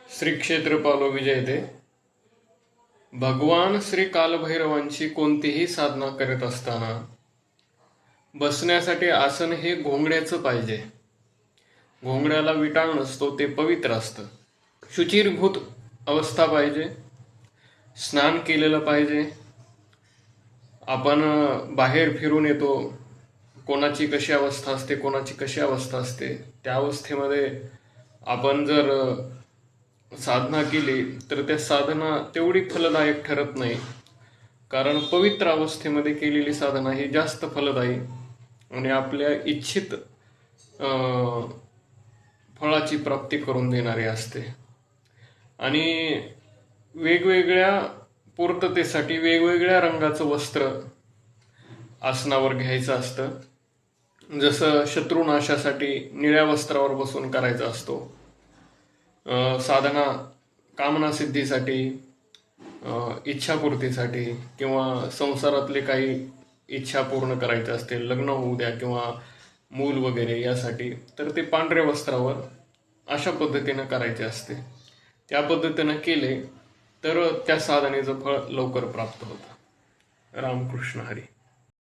श्री क्षेत्र पालो विजयते. भगवान श्री कालभैरवांची कोणतीही साधना करत असताना बसण्यासाठी आसन हे घोंगड्याचं पाहिजे. घोंगड्याला विटाळ नसतो, ते पवित्र असतं. शुचिरभूत अवस्था पाहिजे. स्नान केलेलं पाहिजे. आपण बाहेर फिरून येतो, कोणाची कशी अवस्था असते, कोणाची कशी अवस्था असते, त्या अवस्थेमध्ये आपण जर साधना केली तर त्या साधना तेवढी फलदायक ठरत नाही. कारण पवित्र अवस्थेमध्ये केलेली साधना ही जास्त फलदायी आणि आपल्या इच्छित फळाची प्राप्ती करून देणारी असते. आणि वेगवेगळ्या पूर्ततेसाठी वेगवेगळ्या रंगाचं वस्त्र आसनावर घ्यायचं असतं. जसं शत्रुनाशासाठी निळ्या वस्त्रावर बसून करायचं असतो. साधना कामना सिद्धीसाठी, इच्छापूर्तीसाठी किंवा संसारातले काही इच्छा पूर्ण करायचे असतील, लग्न होऊ द्या किंवा मूल वगैरे, यासाठी तर ते पांढऱ्या वस्त्रावर अशा पद्धतीनं करायचे असते. त्या पद्धतीनं केले तर त्या साधनेचं फळ लवकर प्राप्त होतं. रामकृष्ण हरी.